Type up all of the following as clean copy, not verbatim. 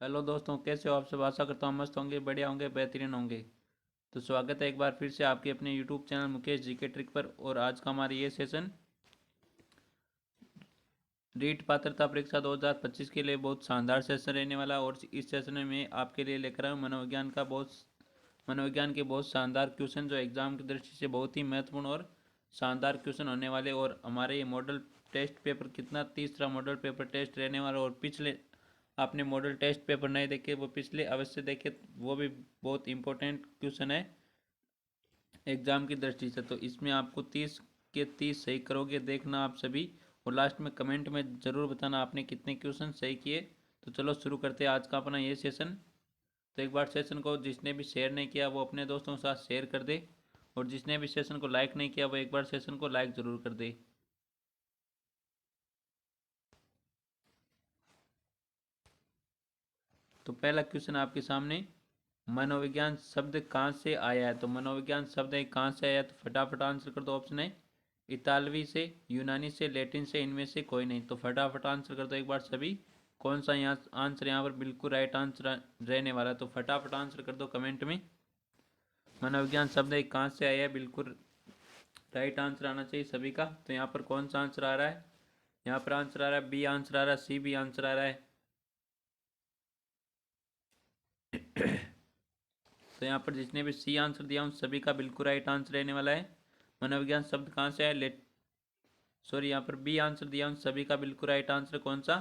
Hello दोस्तों, कैसे हो आप सब। आशा करता हूँ मस्त होंगे, बढ़िया होंगे, बेहतरीन होंगे। तो स्वागत है एक बार फिर से आपके अपने यूट्यूब चैनल मुकेश जी के ट्रिक पर। और आज का हमारा ये सेशन रीट पात्रता परीक्षा 2025 के लिए बहुत शानदार सेशन रहने वाला है। और इस सेशन में मैं आपके लिए लेकर आया हूँ मनोविज्ञान के बहुत शानदार क्वेश्चन, जो एग्जाम की दृष्टि से बहुत ही महत्वपूर्ण और शानदार क्वेश्चन होने वाले। और हमारे ये मॉडल टेस्ट पेपर कितना तीसरा मॉडल पेपर टेस्ट रहने वाला। और पिछले आपने मॉडल टेस्ट पेपर नहीं देखे वो पिछले अवश्य देखे, वो भी बहुत इंपॉर्टेंट क्वेश्चन है एग्जाम की दृष्टि से। तो इसमें आपको 30 के 30 सही करोगे, देखना आप सभी। और लास्ट में कमेंट में ज़रूर बताना आपने कितने क्वेश्चन सही किए। तो चलो शुरू करते हैं आज का अपना ये सेशन। तो एक बार सेशन को जिसने भी शेयर नहीं किया वो अपने दोस्तों के साथ शेयर कर दे। और जिसने भी सेशन को लाइक नहीं किया वो एक बार सेशन को लाइक ज़रूर कर दे। तो पहला क्वेश्चन आपके सामने, मनोविज्ञान शब्द कहाँ से आया है। तो मनोविज्ञान शब्द है कहाँ से आया है, तो फटाफट आंसर कर दो। ऑप्शन है इतालवी से, यूनानी से, लैटिन से, इनमें से कोई नहीं। तो फटाफट आंसर कर दो एक बार सभी। कौन सा यहाँ आंसर यहाँ पर बिल्कुल राइट आंसर रहने वाला है, तो फटाफट आंसर कर दो कमेंट में। मनोविज्ञान शब्द है कहाँ से आया है, बिल्कुल राइट आंसर आना चाहिए सभी का। तो यहाँ पर कौन सा आंसर आ रहा है, यहाँ पर आंसर आ रहा है बी आंसर आ रहा है, सी भी आंसर आ रहा है। तो यहाँ पर जिसने भी सी आंसर दिया उन सभी का बिल्कुल राइट आंसर रहने वाला है। मनोविज्ञान शब्द कहाँ से है, लेट सॉरी यहाँ पर बी आंसर दिया उन सभी का बिल्कुल राइट आंसर कौन सा,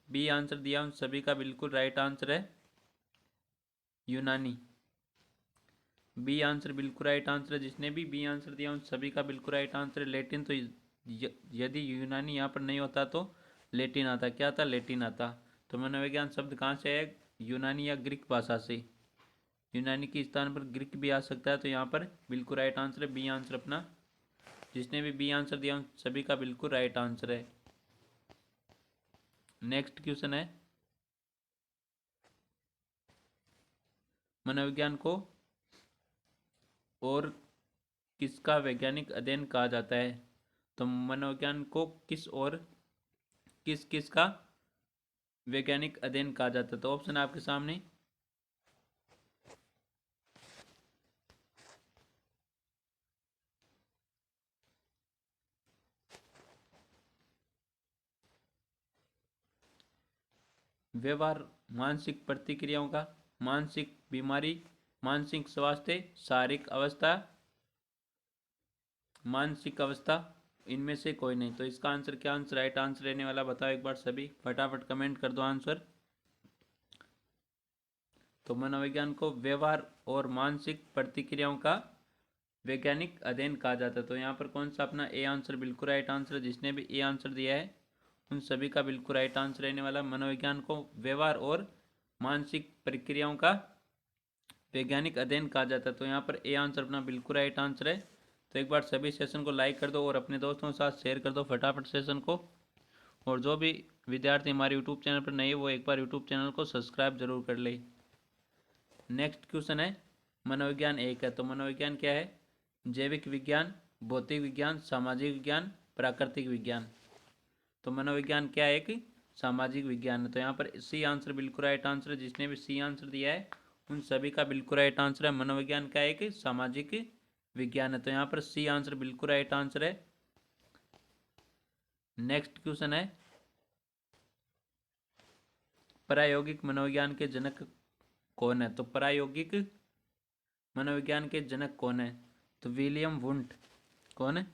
बी आंसर दिया उन सभी का बिल्कुल राइट आंसर है यूनानी। बी आंसर बिल्कुल राइट आंसर है, जिसने भी बी आंसर दिया उन सभी का बिल्कुल राइट आंसर है लेटिन। तो यदि यूनानी यहाँ पर नहीं होता तो लेटिन आता, क्या आता, लेटिन आता। तो मनोविज्ञान शब्द कहाँ से है, यूनानी या ग्रीक भाषा से। यूनानी के स्थान पर ग्रीक भी आ सकता है। तो यहाँ पर बिल्कुल राइट आंसर है बी आंसर अपना। जिसने भी बी आंसर दिया उन सभी का बिल्कुल राइट आंसर है। नेक्स्ट क्वेश्चन है, मनोविज्ञान को और किसका वैज्ञानिक अध्ययन कहा जाता है। तो मनोविज्ञान को किस और किस किस का वैज्ञानिक अध्ययन कहा जाता है। तो ऑप्शन आपके सामने, व्यवहार, मानसिक प्रतिक्रियाओं का, मानसिक बीमारी, मानसिक स्वास्थ्य, शारीरिक अवस्था, मानसिक अवस्था, इनमें से कोई नहीं। तो इसका आंसर क्या आंसर राइट आंसर रहने वाला, बताओ एक बार सभी, फटाफट कमेंट कर दो आंसर। तो मनोविज्ञान को व्यवहार और मानसिक प्रतिक्रियाओं का वैज्ञानिक अध्ययन कहा जाता है। तो यहाँ पर कौन सा अपना ए आंसर बिल्कुल राइट आंसर है, जिसने भी ए आंसर दिया है उन सभी का बिल्कुल राइट आंसर रहने वाला। मनोविज्ञान को व्यवहार और मानसिक प्रक्रियाओं का वैज्ञानिक अध्ययन कहा जाता है। तो यहाँ पर ए आंसर अपना बिल्कुल राइट आंसर है। तो एक बार सभी सेशन को लाइक कर दो और अपने दोस्तों के साथ शेयर कर दो फटाफट सेशन को। और जो भी विद्यार्थी हमारे यूट्यूब चैनल पर नए वो एक बार यूट्यूब चैनल को सब्सक्राइब जरूर कर ले। नेक्स्ट क्वेश्चन है, मनोविज्ञान एक है। तो मनोविज्ञान क्या है, जैविक विज्ञान, भौतिक विज्ञान, सामाजिक विज्ञान, प्राकृतिक विज्ञान। तो मनोविज्ञान क्या है, एक सामाजिक विज्ञान है। तो यहाँ पर सी आंसर बिल्कुल राइट आंसर है, जिसने भी सी आंसर दिया है उन सभी का बिल्कुल राइट आंसर है। मनोविज्ञान क्या है, एक सामाजिक विज्ञान है। तो यहाँ पर सी आंसर बिल्कुल राइट आंसर है। नेक्स्ट क्वेश्चन है, प्रायोगिक मनोविज्ञान के जनक कौन है। तो प्रायोगिक मनोविज्ञान के जनक कौन है, तो विलियम वुंट। कौन है,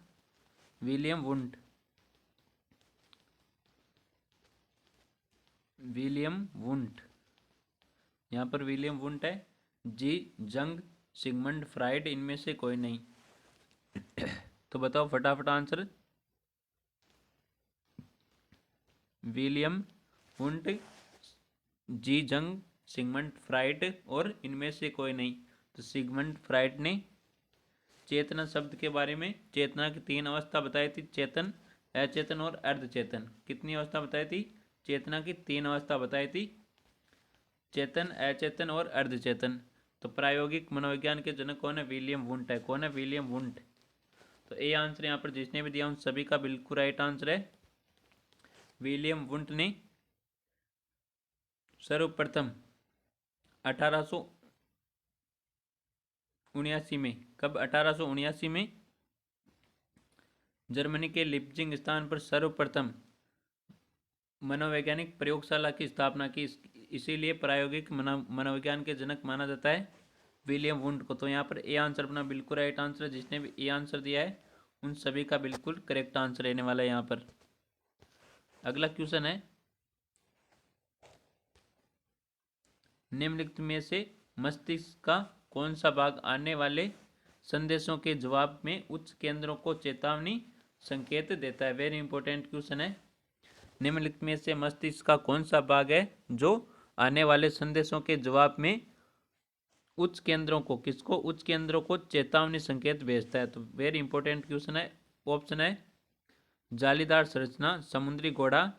विलियम वुंट। विलियम वुंट, यहाँ पर विलियम वुंट है। जी जंग, सिगमंड फ्राइड, इनमें से कोई नहीं। तो बताओ फटाफट आंसर। विलियम वुंट, जी जंग, सिगमंड फ्राइड और इनमें से कोई नहीं। तो सिगमंड फ्राइड ने चेतना शब्द के बारे में, चेतना की तीन अवस्था बताई थी, चेतन, अचेतन और अर्धचेतन। कितनी अवस्था बताई थी, चेतना की तीन अवस्था बताई थी, चेतन, अचेतन और अर्धचेतन। तो प्रायोगिक मनोविज्ञान के जनक कौन है, विलियम वुंट है। कौन है, विलियम वुंट। तो ए आंसर यहाँ पर जिसने भी दिया उन सभी का बिल्कुल राइट आंसर है। विलियम वुंट ने सर्वप्रथम 1879 में, कब 1879 में जर्मनी के लिप्जिंग स्थान पर सर्वप्रथम मनोवैज्ञानिक प्रयोगशाला की स्थापना की। इसीलिए प्रायोगिक मनोविज्ञान के जनक माना जाता है विलियम वुंड को। तो यहाँ पर ए आंसर अपना बिल्कुल राइट आंसर है। जिसने भी ए आंसर दिया है उन सभी का बिल्कुल करेक्ट आंसर रहने वाला है यहाँ पर। अगला क्वेश्चन है, निम्नलिखित में से मस्तिष्क का कौन सा भाग आने वाले संदेशों के जवाब में उच्च केंद्रों को चेतावनी संकेत देता है। वेरी इंपॉर्टेंट क्वेश्चन है। निम्नलिखित में से मस्तिष्क का कौन सा भाग है जो आने वाले संदेशों के जवाब में उच्च केंद्रों को, किसको, उच्च केंद्रों को चेतावनी संकेत भेजता है। तो वेरी इंपॉर्टेंट क्वेश्चन है। ऑप्शन है जालीदार संरचना, समुद्री घोड़ा,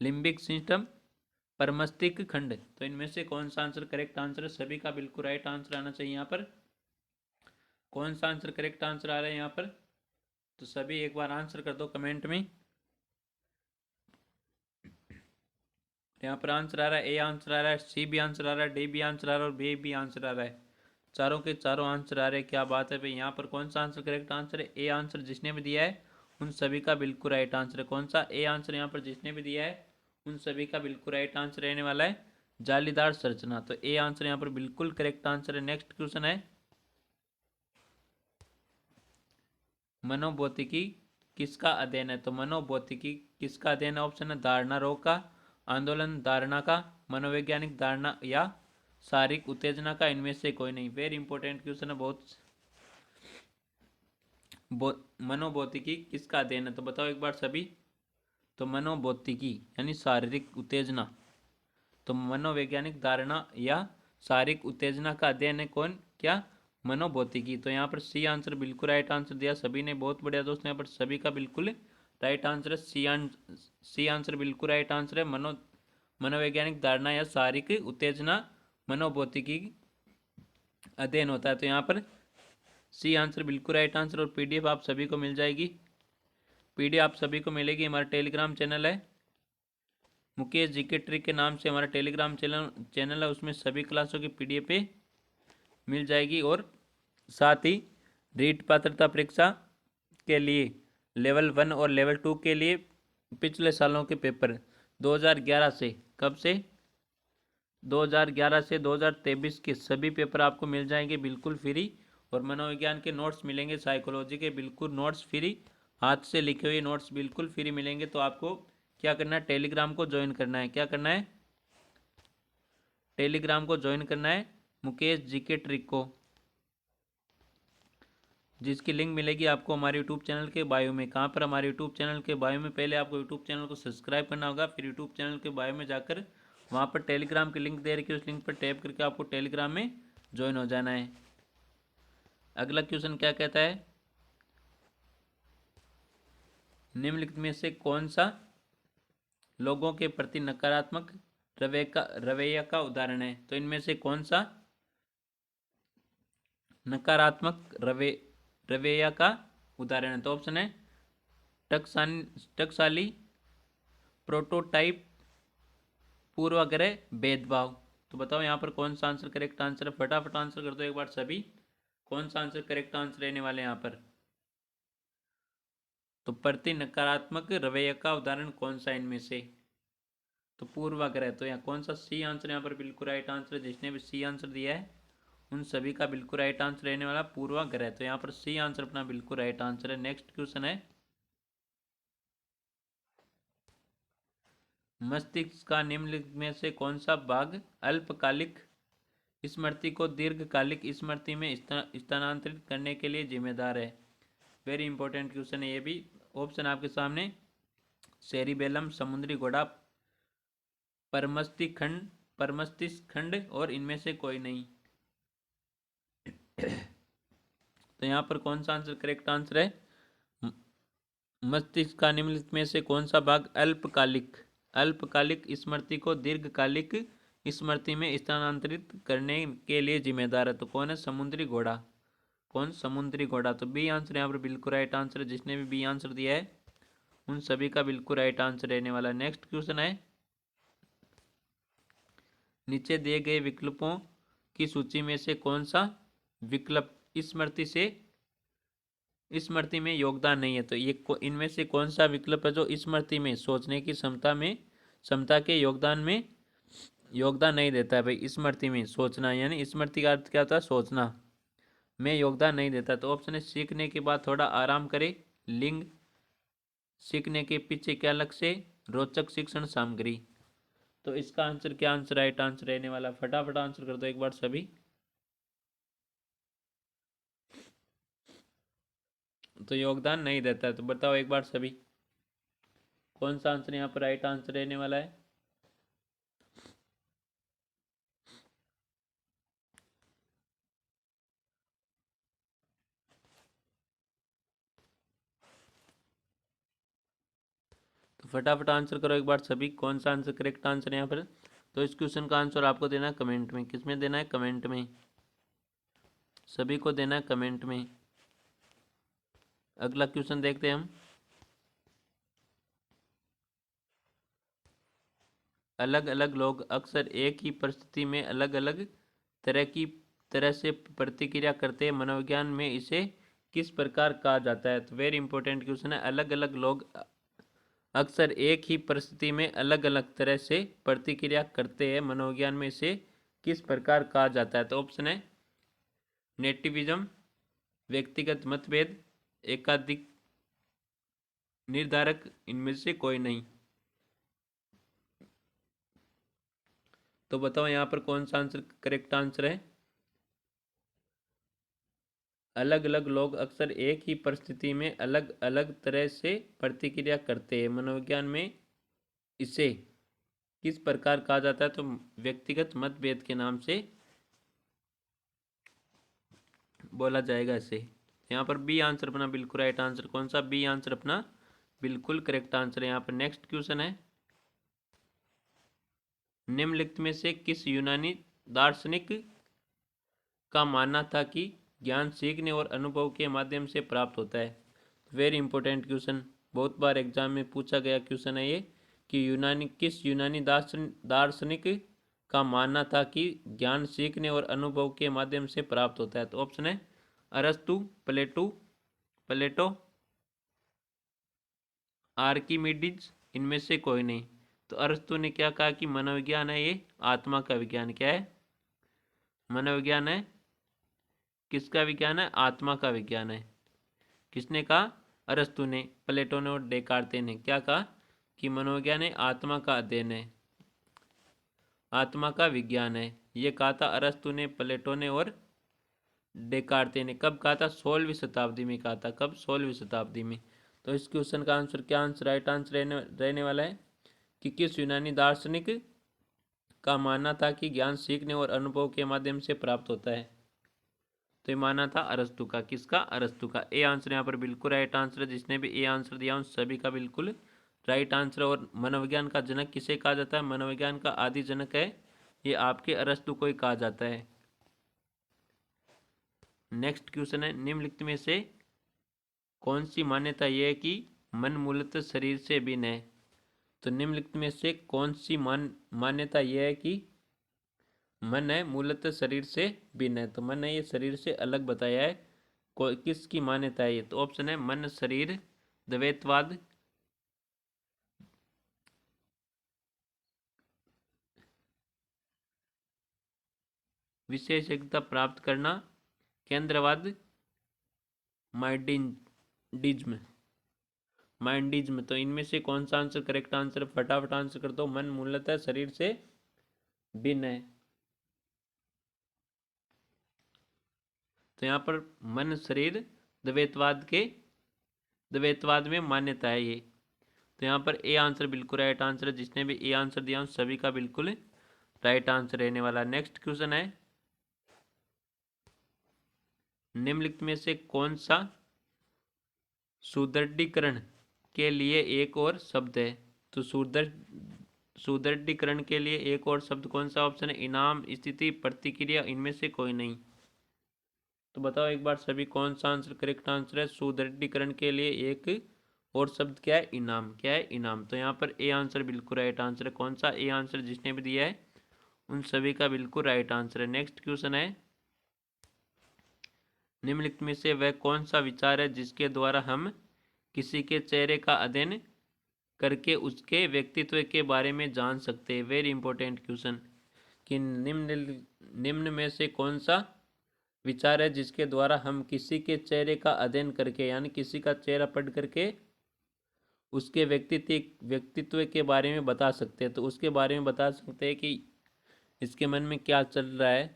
लिम्बिक सिस्टम, परमस्तिष्क खंड। तो इनमें से कौन सा आंसर करेक्ट आंसर है? सभी का बिल्कुल राइट आंसर आना चाहिए यहाँ पर। कौन सा आंसर करेक्ट आंसर आ रहा है यहाँ पर? तो सभी एक बार आंसर कर दो कमेंट में। यहाँ पर आंसर आ रहा है, ए आंसर आ रहा है, सी भी आंसर आ रहा है, डी भी आंसर आ रहा है और बी भी आंसर आ रहा है। चारों के चारों आंसर आ रहे हैं। क्या बात है भाई। यहाँ पर कौन सा आंसर करेक्ट आंसर है? ए आंसर जिसने भी दिया है उन सभी का बिल्कुल राइट आंसर है। कौन सा? ए आंसर यहाँ पर जिसने भी दिया है उन सभी का बिल्कुल राइट आंसर रहने वाला है जालीदार संरचना। तो ए आंसर यहाँ पर बिल्कुल करेक्ट आंसर है। नेक्स्ट क्वेश्चन है, मनोभौतिकी किसका अध्ययन है? तो मनोभौतिकी किसका अध्ययन है? ऑप्शन है धारणा रोग का, आंदोलन धारणा का, मनोवैज्ञानिक धारणा या शारीरिक उत्तेजना का। इनमें से कोई नहीं। वेरी इंपॉर्टेंट क्वेश्चन है बहुत। मनोभौतिकी किसका अध्ययन है? तो बताओ एक बार सभी। तो मनोभौतिकी यानी शारीरिक उत्तेजना। तो मनोवैज्ञानिक धारणा या शारीरिक उत्तेजना का अध्ययन है कौन? क्या? मनोभौतिकी। तो यहाँ पर सी आंसर बिल्कुल राइट आंसर दिया सभी ने। बहुत बढ़िया दोस्तों, यहाँ पर सभी का बिल्कुल राइट आंसर है। सी आंसर बिल्कुल राइट आंसर है। मनोवैज्ञानिक धारणा या शारीरिक उत्तेजना मनोभौतिकी अध्ययन होता है। तो यहाँ पर सी आंसर बिल्कुल राइट आंसर। और पीडीएफ आप सभी को मिल जाएगी। पीडीएफ आप सभी को मिलेगी। हमारा टेलीग्राम चैनल है मुकेश जीके ट्रिक के नाम से हमारा टेलीग्राम चैनल है। उसमें सभी क्लासों की पीडीएफ पे मिल जाएगी। और साथ ही रीट पात्रता परीक्षा के लिए लेवल 1 और लेवल 2 के लिए पिछले सालों के पेपर 2011 से, कब से? 2011 से 2023 के सभी पेपर आपको मिल जाएंगे बिल्कुल फ्री। और मनोविज्ञान के नोट्स मिलेंगे, साइकोलॉजी के बिल्कुल नोट्स फ्री, हाथ से लिखे हुए नोट्स बिल्कुल फ्री मिलेंगे। तो आपको क्या करना है? टेलीग्राम को ज्वाइन करना है। क्या करना है? टेलीग्राम को ज्वाइन करना है मुकेश जीके ट्रिक को, जिसकी लिंक मिलेगी आपको हमारे यूट्यूब चैनल के बायो में। कहाँ पर? हमारे यूट्यूब चैनल के बायो में। पहले आपको यूट्यूब चैनल को सब्सक्राइब करना होगा, फिर यूट्यूब चैनल के बायो में जाकर वहाँ पर टेलीग्राम की लिंक दे रखी है, उस लिंक पर टैप करके आपको टेलीग्राम में ज्वाइन हो जाना है। अगला क्वेश्चन क्या कहता है, निम्नलिखित में से कौन सा लोगों के प्रति नकारात्मक रवैया का उदाहरण है? तो इनमें से कौन सा नकारात्मक रवैया का उदाहरण है? तो ऑप्शन है टकसाली, प्रोटोटाइप, पूर्वाग्रह, भेदभाव। तो बताओ यहाँ पर कौन सा आंसर करेक्ट आंसर है? फटाफट आंसर कर दो एक बार सभी। कौन सा आंसर करेक्ट आंसर रहने वाले यहाँ पर? तो प्रति नकारात्मक रवैया का उदाहरण कौन सा इनमें से? तो पूर्वाग्रह। तो यहाँ कौन सा? सी आंसर यहाँ पर बिल्कुल राइट आंसर है। जिसने भी सी आंसर दिया है उन सभी का बिल्कुल राइट आंसर रहने वाला पूर्वाग्रह। तो यहाँ पर सी आंसर अपना बिल्कुल राइट आंसर है। नेक्स्ट क्वेश्चन है, मस्तिष्क का निम्नलिखित में से कौन सा भाग अल्पकालिक स्मृति को दीर्घकालिक स्मृति में स्थानांतरित करने के लिए जिम्मेदार है? वेरी इंपॉर्टेंट क्वेश्चन है ये भी। ऑप्शन आपके सामने सेरिबेलम, समुद्री घोड़ा, परमस्तिष्क खंड और इनमें से कोई नहीं। तो यहाँ पर कौन सा आंसर करेक्ट आंसर है? मस्तिष्क का निम्नलिखित में से कौन सा भाग अल्पकालिक स्मृति को दीर्घकालिक स्मृति में स्थानांतरित करने के लिए जिम्मेदार है? तो कौन है? समुद्री घोड़ा। कौन? समुद्री घोड़ा। तो बी आंसर यहाँ पर बिल्कुल राइट आंसर है। जिसने भी बी आंसर दिया है उन सभी का बिल्कुल राइट आंसर रहने वाला है। नेक्स्ट क्वेश्चन है, नीचे दिए गए विकल्पों की सूची में से कौन सा विकल्प स्मृति में योगदान नहीं है। तो ये इनमें से कौन सा विकल्प है जो स्मृति में सोचने की क्षमता के योगदान में योगदान नहीं देता है। भाई स्मृति में सोचना, यानी स्मृति का अर्थ क्या होता है, सोचना में योगदान नहीं देता। तो ऑप्शन है सीखने के बाद थोड़ा आराम करें, लिंग, सीखने के पीछे क्या लक्ष्य, रोचक शिक्षण सामग्री। तो इसका आंसर क्या आंसर राइट आंसर रहने वाला, फटाफट आंसर कर दो एक बार सभी। तो योगदान नहीं देता है। तो बताओ एक बार सभी कौन सा आंसर यहाँ पर राइट आंसर रहने वाला है। तो फटाफट आंसर करो एक बार सभी, कौन सा आंसर करेक्ट आंसर है यहाँ पर। तो इस क्वेश्चन का आंसर आपको देना है कमेंट में। किसमें देना है, कमेंट में, सभी को देना है कमेंट में। अगला क्वेश्चन देखते हैं हम। अलग अलग लोग अक्सर एक ही परिस्थिति में अलग अलग तरह से प्रतिक्रिया करते हैं, मनोविज्ञान में इसे किस प्रकार कहा जाता है। तो वेरी इंपॉर्टेंट क्वेश्चन है। अलग अलग लोग अक्सर एक ही परिस्थिति में अलग अलग तरह से प्रतिक्रिया करते हैं, मनोविज्ञान में इसे किस प्रकार कहा जाता है। तो ऑप्शन है नेटिविज्म, व्यक्तिगत मतभेद, एकाधिक निर्धारक, इनमें से कोई नहीं। तो बताओ यहाँ पर कौन सा आंसर करेक्ट आंसर है। अलग अलग लोग अक्सर एक ही परिस्थिति में अलग अलग तरह से प्रतिक्रिया करते हैं, मनोविज्ञान में इसे किस प्रकार कहा जाता है। तो व्यक्तिगत मतभेद के नाम से बोला जाएगा इसे। यहाँ पर बी आंसर अपना बिल्कुल राइट आंसर, कौन सा, बी आंसर अपना बिल्कुल करेक्ट आंसर है। यहाँ पर नेक्स्ट क्वेश्चन है, निम्नलिखित में से किस यूनानी दार्शनिक का मानना था कि ज्ञान सीखने और अनुभव के माध्यम से प्राप्त होता है। वेरी इंपॉर्टेंट क्वेश्चन, बहुत बार एग्जाम में पूछा गया क्वेश्चन है ये, कि किस यूनानी दार्शनिक का मानना था कि ज्ञान सीखने और अनुभव के माध्यम से प्राप्त होता है। तो ऑप्शन है अरस्तु, प्लेटो, आर्किमिडीज, इनमें से कोई नहीं। तो अरस्तु ने क्या कहा कि मनोविज्ञान है ये आत्मा का विज्ञान। क्या है, मनोविज्ञान है किसका विज्ञान है, आत्मा का विज्ञान है। किसने कहा, अरस्तु ने। प्लेटो ने और डेकार्ते ने क्या कहा कि मनोविज्ञान है आत्मा का अध्ययन है, आत्मा का विज्ञान है। ये कहा था अरस्तु ने, प्लेटो ने और डेकार्ते ने। कब कहा था, 16वीं शताब्दी में कहा था। कब, 16वीं शताब्दी में। तो इस क्वेश्चन का आंसर क्या आंसर राइट आंसर रहने वाला है कि किस यूनानी दार्शनिक का मानना था कि ज्ञान सीखने और अनुभव के माध्यम से प्राप्त होता है। तो ये माना था अरस्तु का। किसका, अरस्तु का। ए आंसर यहाँ पर बिल्कुल राइट आंसर है। जिसने भी ए आंसर दिया उन सभी का बिल्कुल राइट आंसर। और मनोविज्ञान का जनक किसे कहा जाता है, मनोविज्ञान का आदि जनक है ये आपके अरस्तु को ही कहा जाता है। नेक्स्ट क्वेश्चन है, निम्नलिखित में से कौन सी मान्यता यह है कि मन मूलतः शरीर से भिन्न है। तो निम्नलिखित में से कौन सी मान्यता यह है कि मन है मूलतः शरीर से भिन्न है। तो मन है ये शरीर से अलग बताया है, किसकी मान्यता है ये। तो ऑप्शन है मन शरीर द्वैतवाद, विशेषज्ञता प्राप्त करना, केंद्रवाद, माइंडिज्म। तो इनमें से कौन सा आंसर करेक्ट आंसर, फटाफट आंसर कर दो। मन मूलतः शरीर से भिन्न है। तो यहाँ पर मन शरीर द्वैतवाद में मान्यता है ये। तो यहाँ पर ए आंसर बिल्कुल राइट आंसर है। जिसने भी ए आंसर दिया उन सभी का बिल्कुल राइट आंसर रहने वाला। नेक्स्ट क्वेश्चन है, निम्नलिखित में से कौन सा सुदृढ़ीकरण के लिए एक और शब्द है। तो सुदृढ़ीकरण के लिए एक और शब्द कौन सा, ऑप्शन है इनाम, स्थिति, प्रतिक्रिया, इनमें से कोई नहीं। तो बताओ एक बार सभी कौन सा आंसर करेक्ट आंसर है। सुदृढ़ीकरण के लिए एक और शब्द क्या है, इनाम। क्या है, इनाम। तो यहाँ पर ए आंसर बिल्कुल राइट आंसर है। कौन सा, ए आंसर जिसने भी दिया है उन सभी का बिल्कुल राइट आंसर है। नेक्स्ट क्वेश्चन है, निम्नलिखित में से वह कौन सा विचार है जिसके द्वारा हम किसी के चेहरे का अध्ययन करके उसके व्यक्तित्व के बारे में जान सकते हैं। वेरी इंपॉर्टेंट क्वेश्चन कि निम्न में से कौन सा विचार है जिसके द्वारा हम किसी के चेहरे का अध्ययन करके यानी किसी का चेहरा पढ़ करके उसके व्यक्तित्व के बारे में बता सकते हैं। तो उसके बारे में बता सकते हैं कि इसके मन में क्या चल रहा है।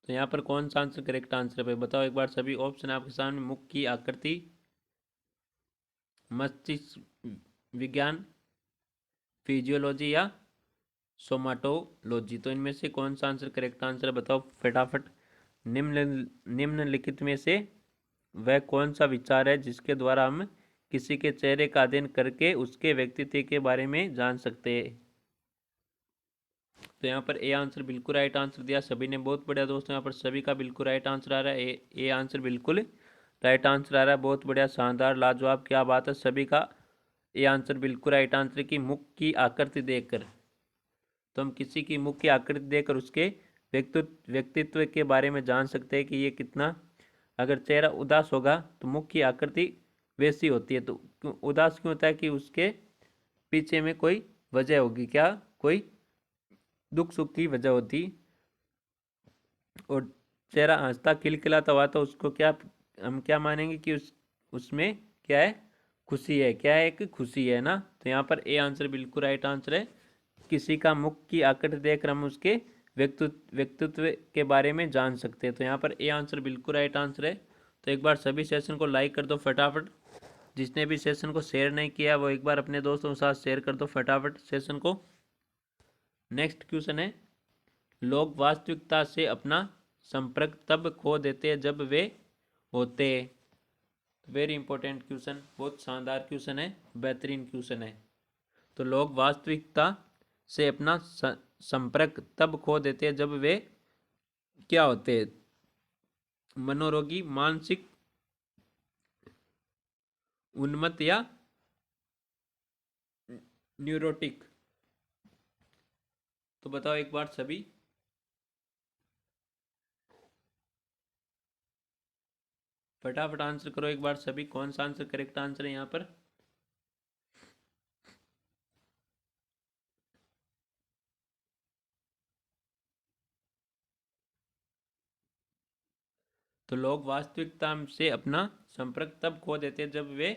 तो यहाँ पर कौन सा आंसर करेक्ट आंसर है भाई बताओ एक बार सभी। ऑप्शन आपके सामने, मुख की आकृति, मस्तिष्क विज्ञान, फिजियोलॉजी या सोमाटोलॉजी। तो इनमें से कौन सा आंसर करेक्ट आंसर है बताओ फटाफट। निम्नलिखित में से वह कौन सा विचार है जिसके द्वारा हम किसी के चेहरे का अध्ययन करके उसके व्यक्तित्व के बारे में जान सकते हैं। तो यहाँ पर ए आंसर बिल्कुल राइट आंसर दिया सभी ने, बहुत बढ़िया दोस्तों। यहाँ पर सभी का बिल्कुल राइट आंसर आ रहा है, ए आंसर बिल्कुल राइट आंसर आ रहा है। बहुत बढ़िया, शानदार, लाजवाब, क्या बात है। सभी का ए आंसर बिल्कुल राइट आंसर की मुख की आकृति देखकर। तो हम किसी की मुख की आकृति देखकर उसके व्यक्तित्व के बारे में जान सकते हैं कि ये कितना, अगर चेहरा उदास होगा तो मुख की आकृति वैसी होती है। तो उदास क्यों होता है कि उसके पीछे में कोई वजह होगी, क्या कोई दुख सुख की वजह होती। और चेहरा हंसता खिलखिलाता हुआ तो उसको क्या हम क्या मानेंगे कि उसमें क्या है, खुशी है, क्या है, एक खुशी है ना। तो यहाँ पर ए आंसर बिल्कुल राइट आंसर है। किसी का मुख की आकृति देखकर हम उसके व्यक्तित्व के बारे में जान सकते हैं। तो यहाँ पर ए आंसर बिल्कुल राइट आंसर है। तो एक बार सभी सेशन को लाइक कर दो फटाफट। जिसने भी सेशन को शेयर नहीं किया वो एक बार अपने दोस्तों के साथ शेयर कर दो फटाफट सेशन को। नेक्स्ट क्वेश्चन है, लोग वास्तविकता से अपना संपर्क तब खो देते हैं जब वे होते। वेरी इंपॉर्टेंट क्वेश्चन, बहुत शानदार क्वेश्चन है, बेहतरीन क्वेश्चन है। तो लोग वास्तविकता से अपना संपर्क तब खो देते हैं जब वे क्या होते हैं, मनोरोगी, मानसिक उन्मत्त या न्यूरोटिक। तो बताओ एक बार सभी। फटाफट आंसर करो एक बार सभी, कौन सा आंसर करेक्ट आंसर है यहाँ पर। तो लोग वास्तविकता से अपना संपर्क तब खो देते हैं जब वे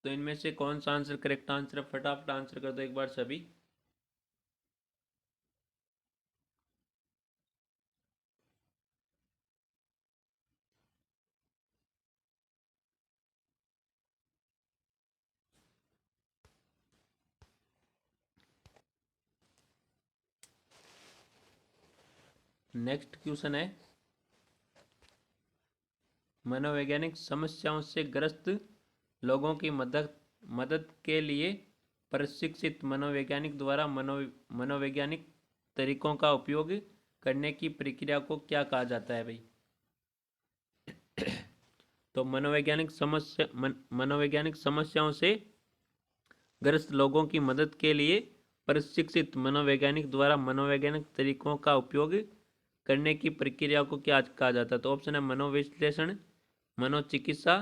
तो इनमें से कौन सा आंसर करेक्ट आंसर है, फटाफट आंसर कर दो एक बार सभी। नेक्स्ट क्वेश्चन है, मनोवैज्ञानिक समस्याओं से ग्रस्त लोगों की मदद मदद के लिए प्रशिक्षित मनोवैज्ञानिक द्वारा मनोवैज्ञानिक तरीकों का उपयोग करने की प्रक्रिया को क्या कहा जाता है भाई। तो मनोवैज्ञानिक समस्याओं से ग्रस्त लोगों की मदद के लिए प्रशिक्षित मनोवैज्ञानिक द्वारा मनोवैज्ञानिक तरीकों का उपयोग करने की प्रक्रिया को क्या कहा जाता है। तो ऑप्शन है मनोविश्लेषण, मनोचिकित्सा,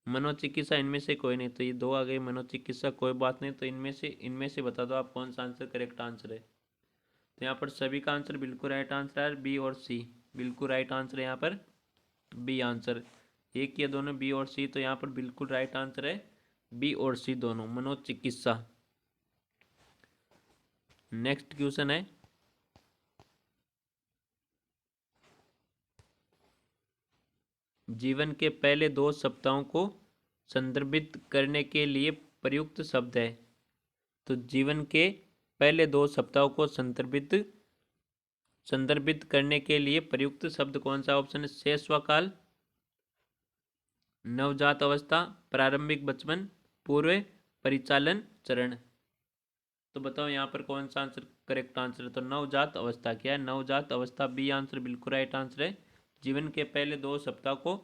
मनोचिकित्सा, इनमें से कोई नहीं। तो ये दो आ गई, मनोचिकित्सा कोई बात नहीं। तो इनमें से बता दो आप कौन सा आंसर करेक्ट आंसर है। तो यहाँ पर सभी का आंसर बिल्कुल राइट आंसर है, बी और सी बिल्कुल राइट आंसर है। यहाँ पर बी आंसर, एक या दोनों बी और सी। तो यहाँ पर बिल्कुल राइट आंसर है बी और सी दोनों, मनोचिकित्सा। नेक्स्ट क्वेश्चन है, जीवन के पहले 2 सप्ताहों को संदर्भित करने के लिए प्रयुक्त शब्द है। तो जीवन के पहले 2 सप्ताहों को संदर्भित करने के लिए प्रयुक्त शब्द कौन सा। ऑप्शन है शैशवकाल, नवजात अवस्था, प्रारंभिक बचपन, पूर्व परिचालन चरण। तो बताओ यहाँ पर कौन सा आंसर करेक्ट आंसर है। तो नवजात अवस्था क्या है, नवजात अवस्था बी आंसर बिल्कुल राइट आंसर है। जीवन के पहले 2 सप्ताह को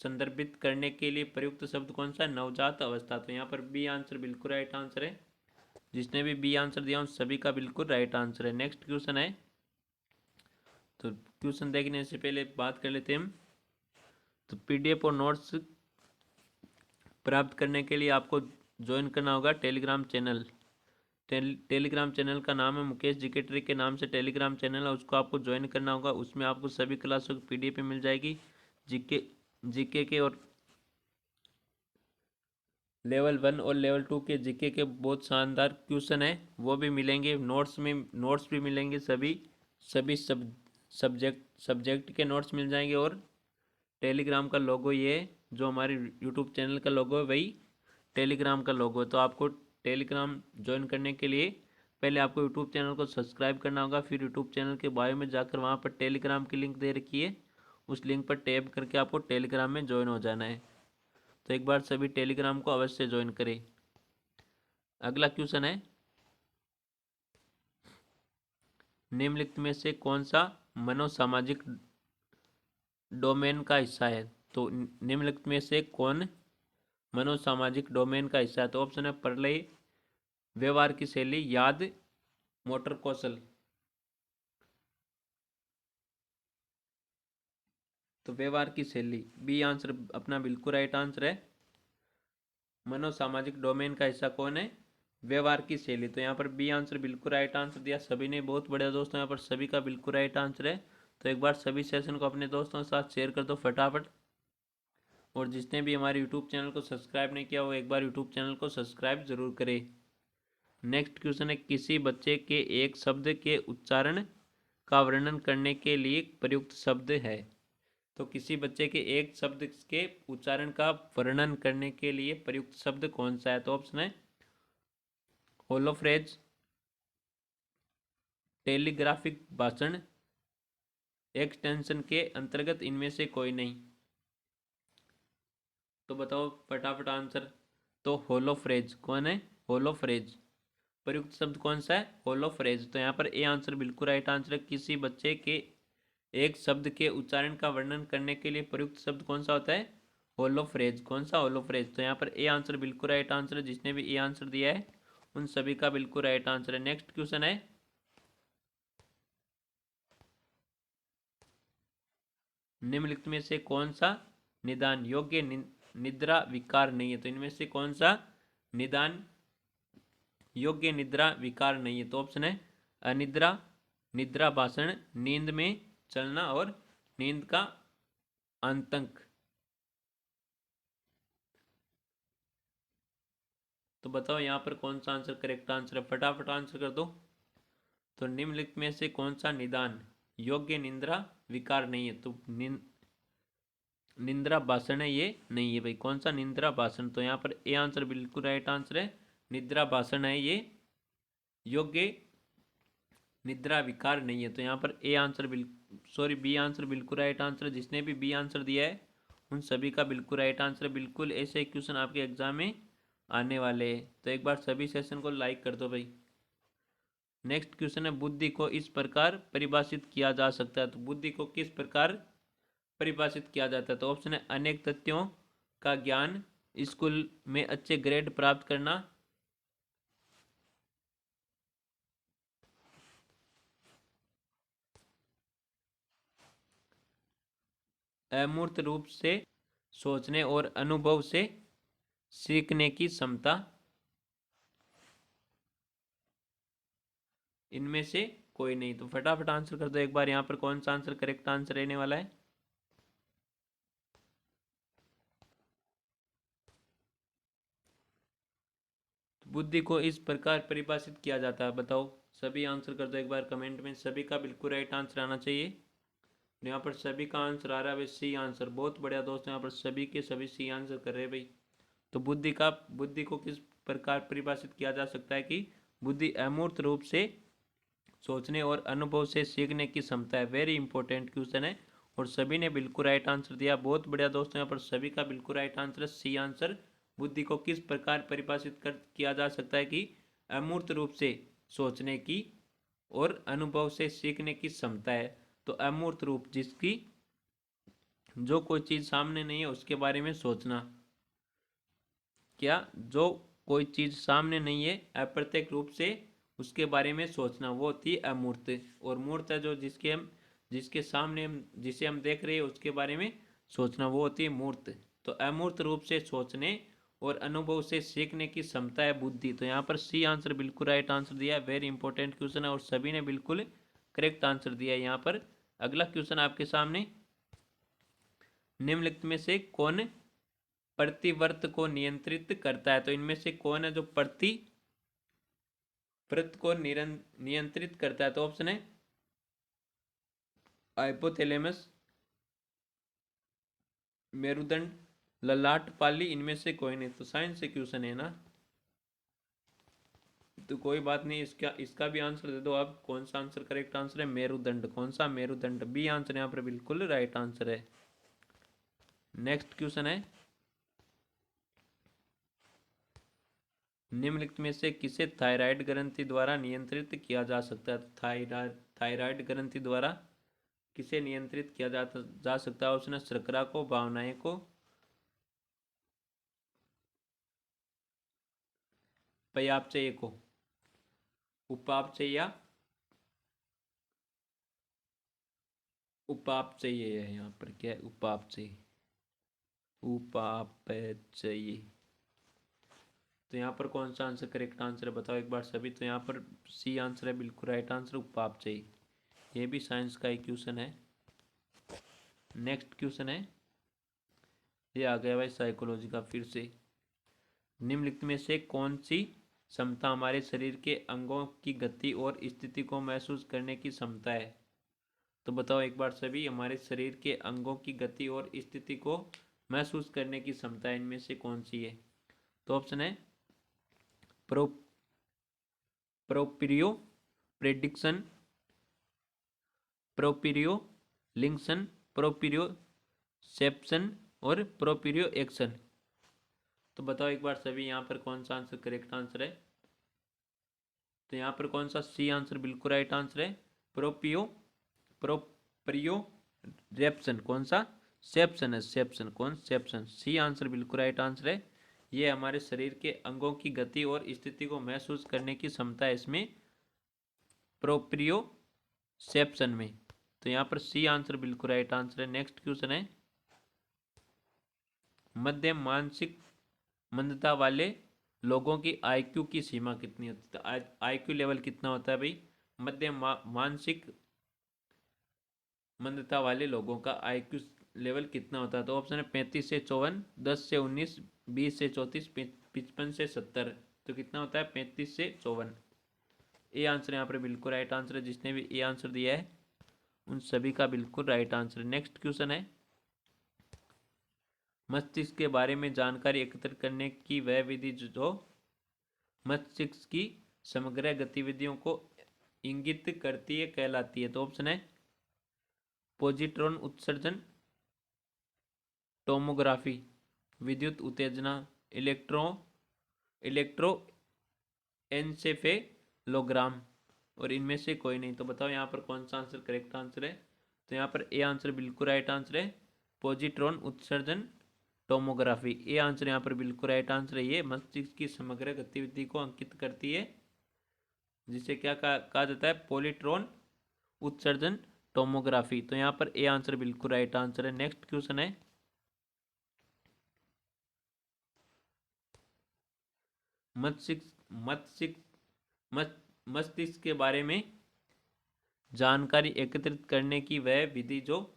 संदर्भित करने के लिए प्रयुक्त शब्द कौन सा है? नवजात अवस्था। तो यहाँ पर बी आंसर बिल्कुल राइट आंसर है। जिसने भी बी आंसर दिया उन सभी का बिल्कुल राइट आंसर है। नेक्स्ट क्वेश्चन है, तो क्वेश्चन देखने से पहले बात कर लेते हैं हम। तो पीडीएफ और नोट्स प्राप्त करने के लिए आपको ज्वाइन करना होगा टेलीग्राम चैनल। टेलीग्राम चैनल का नाम है मुकेश जीके ट्रिक के नाम से टेलीग्राम चैनल है, उसको आपको ज्वाइन करना होगा। उसमें आपको सभी क्लासों की पीडीएफ मिल जाएगी। जीके के और लेवल 1 और लेवल 2 के जीके के बहुत शानदार क्वेश्चन है, वो भी मिलेंगे। नोट्स भी मिलेंगे। सभी सब्जेक्ट के नोट्स मिल जाएंगे। और टेलीग्राम का लोगो ये है, जो हमारे यूट्यूब चैनल का लोगो है वही टेलीग्राम का लोगो है। तो आपको टेलीग्राम ज्वाइन करने के लिए पहले आपको यूट्यूब चैनल को सब्सक्राइब करना होगा। फिर यूट्यूब चैनल के बायो में जाकर वहाँ पर टेलीग्राम की लिंक दे रखी है, उस लिंक पर टैप करके आपको टेलीग्राम में ज्वाइन हो जाना है। तो एक बार सभी टेलीग्राम को अवश्य ज्वाइन करें। अगला क्वेश्चन है, निम्नलिखित में से कौन सा मनोसामाजिक डोमेन का हिस्सा है? तो निम्नलिखित में से कौन मनोसामाजिक डोमेन का हिस्सा है? तो ऑप्शन है प्रलय, व्यवहार की शैली, याद, मोटर कौशल। तो व्यवहार की शैली बी आंसर अपना बिल्कुल राइट आंसर है। मनोसामाजिक डोमेन का हिस्सा कौन है? व्यवहार की शैली। तो यहाँ पर बी आंसर बिल्कुल राइट आंसर दिया सभी ने। बहुत बढ़िया दोस्तों, यहाँ पर सभी का बिल्कुल राइट आंसर है। तो एक बार सभी सेशन को अपने दोस्तों के साथ शेयर कर दो फटाफट। और जिसने भी हमारे यूट्यूब चैनल को सब्सक्राइब नहीं किया वो एक बार यूट्यूब चैनल को सब्सक्राइब जरूर करें। नेक्स्ट क्वेश्चन है, किसी बच्चे के एक शब्द के उच्चारण का वर्णन करने के लिए प्रयुक्त शब्द है? तो किसी बच्चे के एक शब्द के उच्चारण का वर्णन करने के लिए प्रयुक्त शब्द कौन सा है? तो ऑप्शन है होलोफ्रेज, टेलीग्राफिक भाषण, एक्सटेंशन के अंतर्गत इनमें से कोई नहीं। तो बताओ फटाफट आंसर। तो होलोफ्रेज। कौन है? होलोफ्रेज। प्रयुक्त शब्द कौन सा है? होलोफ्रेज। तो यहाँ पर ए आंसर बिल्कुल राइट आंसर है। किसी बच्चे के एक शब्द के उच्चारण का वर्णन करने के लिए प्रयुक्त शब्द कौन सा होता है? होलोफ्रेज। कौन सा? होलोफ्रेज। तो यहाँ पर ए आंसर बिल्कुल राइट आंसर है। जिसने भी ए आंसर दिया है उन सभी का बिल्कुल राइट आंसर है। नेक्स्ट क्वेश्चन है, निम्नलिखित में से कौन सा निदान योग्य निद्रा विकार नहीं है? तो इनमें से कौन सा निदान योग्य निद्रा विकार नहीं है? तो ऑप्शन है अनिद्रा, निद्रा भाषण, नींद में चलना और नींद का आतंक। तो बताओ यहाँ पर कौन सा आंसर करेक्ट आंसर है? फटाफट आंसर कर दो। तो निम्नलिखित में से कौन सा निदान योग्य निद्रा विकार नहीं है? तो निद्रा भाषण है, ये नहीं है भाई। कौन सा? निद्रा भाषण। तो यहाँ पर ए आंसर बिल्कुल राइट आंसर है। निद्रा भाषण है, ये योग्य निद्रा विकार नहीं है। तो यहाँ पर ए आंसर बी आंसर बिल्कुल राइट आंसर। जिसने भी बी आंसर दिया है उन सभी का बिल्कुल राइट आंसर। बिल्कुल ऐसे क्वेश्चन आपके एग्जाम में आने वाले हैं। तो एक बार सभी सेशन को लाइक कर दो भाई। नेक्स्ट क्वेश्चन है, बुद्धि को इस प्रकार परिभाषित किया जा सकता है? तो बुद्धि को किस प्रकार परिभाषित किया जाता है? तो ऑप्शन है अनेक तथ्यों का ज्ञान, स्कूल में अच्छे ग्रेड प्राप्त करना, अमूर्त रूप से सोचने और अनुभव से सीखने की क्षमता। इनमें से कोई नहीं। तो फटाफट आंसर कर दो एक बार। यहाँ पर कौन सा आंसर करेक्ट आंसर रहने वाला है? तो बुद्धि को इस प्रकार परिभाषित किया जाता है। बताओ सभी आंसर कर दो एक बार कमेंट में। सभी का बिल्कुल राइट आंसर आना चाहिए। यहाँ पर सभी का आंसर आ रहा है भाई सी आंसर। बहुत बढ़िया दोस्तों, यहाँ पर सभी के सभी सी आंसर कर रहे हैं भाई। तो बुद्धि को किस प्रकार परिभाषित किया जा सकता है? कि बुद्धि अमूर्त रूप से सोचने और अनुभव से सीखने की क्षमता है। वेरी इंपॉर्टेंट क्वेश्चन है और सभी ने बिल्कुल राइट आंसर दिया। बहुत बढ़िया दोस्तों, यहाँ पर सभी का बिल्कुल राइट आंसर है सी आंसर। बुद्धि को किस प्रकार परिभाषित किया जा सकता है? कि अमूर्त रूप से सोचने की और अनुभव से सीखने की क्षमता है। तो अमूर्त रूप जिसकी जो कोई चीज़ सामने नहीं है उसके बारे में सोचना। क्या? जो कोई चीज़ सामने नहीं है अप्रत्यक्ष रूप से उसके बारे में सोचना, वो होती है अमूर्त। और मूर्त है जो जिसके सामने जिसे हम देख रहे हैं उसके बारे में सोचना, वो होती है मूर्त। तो अमूर्त रूप से सोचने और अनुभव से सीखने की क्षमता है बुद्धि। तो यहाँ पर सी आंसर बिल्कुल राइट आंसर दिया है। वेरी इंपॉर्टेंट क्वेश्चन है और सभी ने बिल्कुल करेक्ट आंसर दिया है। यहाँ पर अगला क्वेश्चन आपके सामने, निम्नलिखित में से कौन प्रतिवर्त को नियंत्रित करता है? तो इनमें से कौन है जो प्रतिवर्त को नियंत्रित करता है? तो ऑप्शन है हाइपोथैलेमस, मेरुदंड, ललाट, पाली, इनमें से कोई नहीं। तो साइंस से क्वेश्चन है ना, तो कोई बात नहीं, इसका इसका भी आंसर दे दो आप। कौन सा आंसर करेक्ट आंसर है? मेरुदंड। कौन सा? मेरुदंड। बी आंसर यहाँ पर बिल्कुल राइट आंसर है। नेक्स्ट क्वेश्चन है, निम्नलिखित में से किसे थायराइड ग्रंथि द्वारा नियंत्रित किया जा सकता है? थायराइड ग्रंथि द्वारा किसे नियंत्रित किया जा सकता है? उसने शर्करा को, भावनाएं को, पयापचय को, उपापचय या उपापचय है यहाँ पर। क्या है? उपापचय, उपापचय। तो यहाँ पर कौन सा आंसर करेक्ट आंसर है बताओ एक बार सभी। तो यहाँ पर सी आंसर है बिल्कुल राइट आंसर, उपापचय। ये भी साइंस का एक क्वेश्चन है। नेक्स्ट क्वेश्चन है, ये आ गया भाई साइकोलॉजी का फिर से। निम्नलिखित में से कौन सी क्षमता हमारे शरीर के अंगों की गति और स्थिति को महसूस करने की क्षमता है? तो बताओ एक बार सभी, हमारे शरीर के अंगों की गति और स्थिति को महसूस करने की क्षमता इनमें से कौन सी है? तो ऑप्शन है pro proprio prediction, proprio लिंक्शन, proprio सेप्शन और प्रोप्रियो एक्शन। तो बताओ एक बार सभी, यहाँ पर कौन सा आंसर करेक्ट आंसर है? तो यहाँ पर कौन सा? सी आंसर बिल्कुल राइट आंसर है, प्रोपियो प्रोप्रियो रेप्शन। कौन सा? सेप्शन है, सेप्शन। कौन? सेप्शन। सी आंसर बिल्कुल राइट आंसर है। ये हमारे शरीर के अंगों की गति और स्थिति को महसूस करने की क्षमता है इसमें, प्रोप्रियो सेप्शन में। तो यहाँ पर सी आंसर बिल्कुल राइट आंसर है। नेक्स्ट क्वेश्चन है, मध्यम मानसिक मंदता वाले लोगों की आईक्यू की सीमा कितनी होती है? आईक्यू लेवल कितना होता है भाई मध्यम मानसिक मंदता वाले लोगों का? आईक्यू लेवल कितना होता है? तो ऑप्शन है 35 से 54, 10 से 19, 20 से 34, 55 से 70। तो कितना होता है? 35 से 54। ए आंसर यहाँ पर बिल्कुल राइट आंसर है। जिसने भी ए आंसर दिया है उन सभी का बिल्कुल राइट आंसर है। नेक्स्ट क्वेश्चन है, मस्तिष्क के बारे में जानकारी एकत्र करने की वह विधि जो मस्तिष्क की समग्र गतिविधियों को इंगित करती है कहलाती है? तो ऑप्शन है पॉजिट्रॉन उत्सर्जन, टोमोग्राफी, विद्युत उत्तेजना, इलेक्ट्रो एन्सेफेलोग्राम, और इनमें से कोई नहीं। तो बताओ यहाँ पर कौन सा आंसर करेक्ट आंसर है? तो यहाँ पर ए आंसर बिल्कुल राइट आंसर है, पॉजिट्रॉन उत्सर्जन टोमोग्राफी। ए आंसर यहाँ पर बिल्कुल राइट आंसर है। ये मस्तिष्क की समग्र गतिविधि को अंकित करती है, जिसे क्या कहा जाता है? पॉलिट्रॉन उत्सर्जन टोमोग्राफी। तो यहाँ पर ए आंसर बिल्कुल राइट आंसर है। नेक्स्ट क्वेश्चन है, मस्तिष्क मस्तिष्क मस्तिष्क के बारे में जानकारी एकत्रित करने की वह विधि जो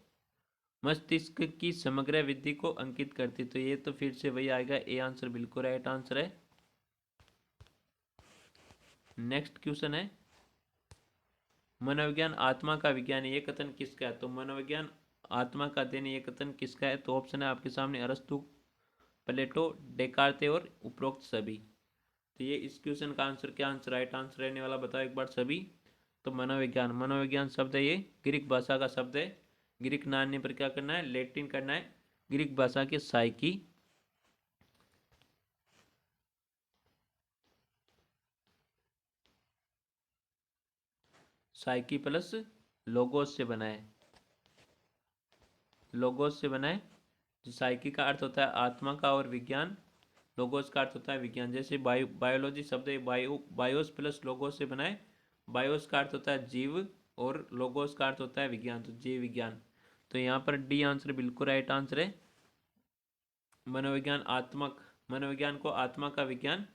मस्तिष्क की समग्र विधि को अंकित करती। तो ये तो फिर से वही आएगा, ए आंसर बिल्कुल राइट आंसर है। नेक्स्ट क्वेश्चन है, मनोविज्ञान आत्मा का विज्ञान ये कथन किसका है? तो मनोविज्ञान आत्मा का अध्ययन ये कथन किसका है? तो ऑप्शन है आपके सामने अरस्तु, प्लेटो, डेकार्ते और उपरोक्त सभी। तो ये इस क्वेश्चन का आंसर क्या आंसर राइट आंसर रहने वाला बताओ एक बार सभी। तो मनोविज्ञान, मनोविज्ञान शब्द है ये ग्रीक भाषा का शब्द है। ग्रीक ना आने पर क्या करना है? लैटिन करना है, ग्रीक भाषा के साइकी साइकी प्लस लोगोस से बना है। लोगोस से बना है। जो साइकी का अर्थ होता है आत्मा का और विज्ञान लोगोस का अर्थ होता है विज्ञान। जैसे बायोलॉजी शब्द है बायोस प्लस लोगोस से बना है। बायोस का अर्थ होता है जीव और लोगोस का अर्थ होता है विज्ञान, तो जीव विज्ञान। तो यहाँ पर डी आंसर बिल्कुल राइट आंसर है। मनोविज्ञान मनोविज्ञान को आत्मा का विज्ञान,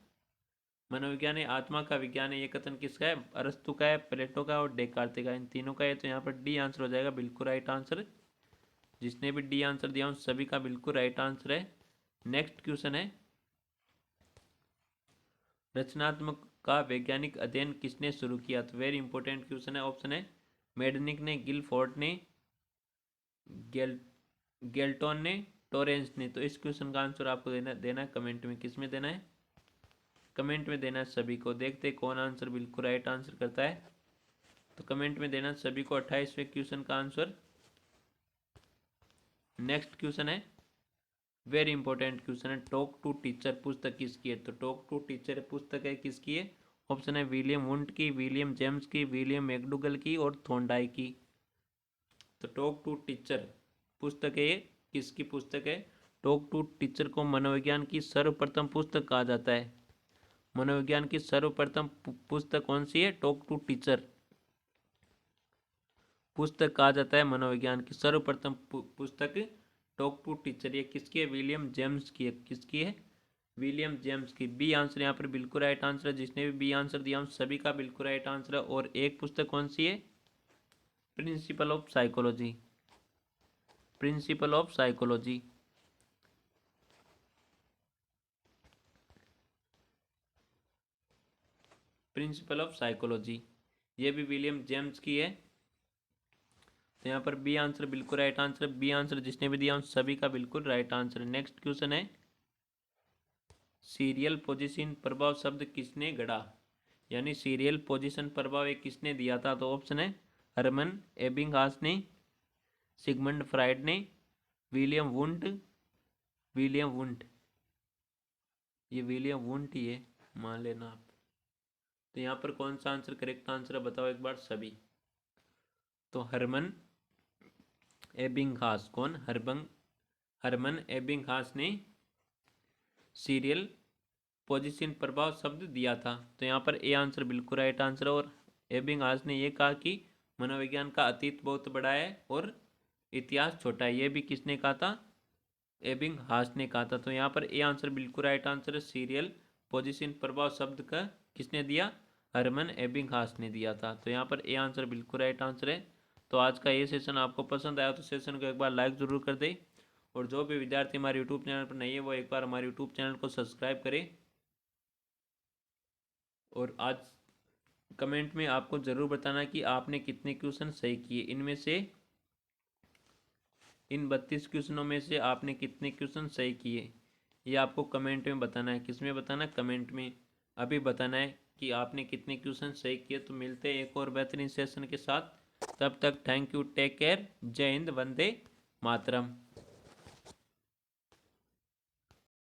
मनोविज्ञान आत्मा का विज्ञान है, ये कथन किसका है? अरस्तु का है, प्लेटो का और डेकार्त का, इन तीनों का है। तो यहाँ पर डी आंसर हो जाएगा बिल्कुल राइट आंसर। जिसने भी डी आंसर दिया उन सभी का बिल्कुल राइट आंसर है। नेक्स्ट क्वेश्चन है, रचनात्मक का वैज्ञानिक अध्ययन किसने शुरू किया? तो वेरी इंपॉर्टेंट क्वेश्चन है। ऑप्शन है मेडनिक ने, गिलफोर्ड ने, गेल्टोन ने, टोरेंस ने। तो इस क्वेश्चन का आंसर आपको देना है कमेंट में। किस में देना है? कमेंट में देना है सभी को। देखते कौन आंसर बिल्कुल राइट आंसर करता है। तो कमेंट में देना सभी को 28वें क्वेश्चन का आंसर। नेक्स्ट क्वेश्चन है, वेरी इंपॉर्टेंट क्वेश्चन है, टॉक टू टीचर पुस्तक किसकी है? तो टॉक टू टीचर पुस्तक है किसकी है? ऑप्शन है विलियम वुंट की, विलियम जेम्स की, विलियम मैकडूगल की और थॉर्नडाइक की। तो टॉक टू टीचर पुस्तक है, ये किसकी पुस्तक है? टॉक टू टीचर को मनोविज्ञान की सर्वप्रथम पुस्तक कहा जाता है। मनोविज्ञान की सर्वप्रथम पुस्तक कौन सी है? टॉक टू टीचर पुस्तक कहा जाता है मनोविज्ञान की सर्वप्रथम पुस्तक टॉक टू टीचर। ये किसकी है? विलियम जेम्स की है। किसकी है? विलियम जेम्स की। बी आंसर यहाँ पर बिल्कुल राइट आंसर है। जिसने भी बी आंसर दिया उन सभी का बिल्कुल राइट आंसर है। और एक पुस्तक कौन सी है? Principle of psychology, principle of psychology. Principle of psychology ये भी विलियम जेम्स की है। तो यहाँ पर बी आंसर बिल्कुल राइट आंसर। बी आंसर जिसने भी दिया उन सभी का बिल्कुल राइट आंसर। नेक्स्ट क्वेश्चन है, सीरियल पोजीशन प्रभाव शब्द किसने गढ़ा? यानी सीरियल पोजीशन प्रभाव एक किसने दिया था? तो ऑप्शन है हरमन एबिंगहास ने, सिगमंड फ्राइड ने, विलियम वुंट, विलियम वुंट। ये विलियम वुंट ही है, मान लेना आप। तो यहाँ पर कौन सा आंसर करेक्ट आंसर है बताओ एक बार सभी। तो हरमन एबिंगहास। कौन? हरमन एबिंगहास ने सीरियल पोजीशन प्रभाव शब्द दिया था। तो यहाँ पर ए आंसर बिल्कुल राइट आंसर। और एबिंगहास ने यह कहा कि मनोविज्ञान का अतीत बहुत बड़ा है और इतिहास छोटा है। ये भी किसने कहा था? एबिंगहास ने कहा था। तो यहाँ पर ए आंसर बिल्कुल राइट आंसर है। सीरियल पोजीशन प्रभाव शब्द का किसने दिया? हरमन एबिंगहास ने दिया था। तो यहाँ पर ए आंसर बिल्कुल राइट आंसर है। तो आज का ये सेशन आपको पसंद आया तो सेशन को एक बार लाइक ज़रूर कर दे। और जो भी विद्यार्थी हमारे यूट्यूब चैनल पर नहीं है वो एक बार हमारे यूट्यूब चैनल को सब्सक्राइब करें। और आज कमेंट में आपको ज़रूर बताना कि आपने कितने क्वेश्चन सही किए। इनमें से इन 32 क्वेश्चनों में से आपने कितने क्वेश्चन सही किए ये आपको कमेंट में बताना है। किस में बताना? कमेंट में अभी बताना है कि आपने कितने क्वेश्चन सही किए। तो मिलते हैं एक और बेहतरीन सेशन के साथ। तब तक थैंक यू, टेक केयर, जय हिंद, वंदे मातरम।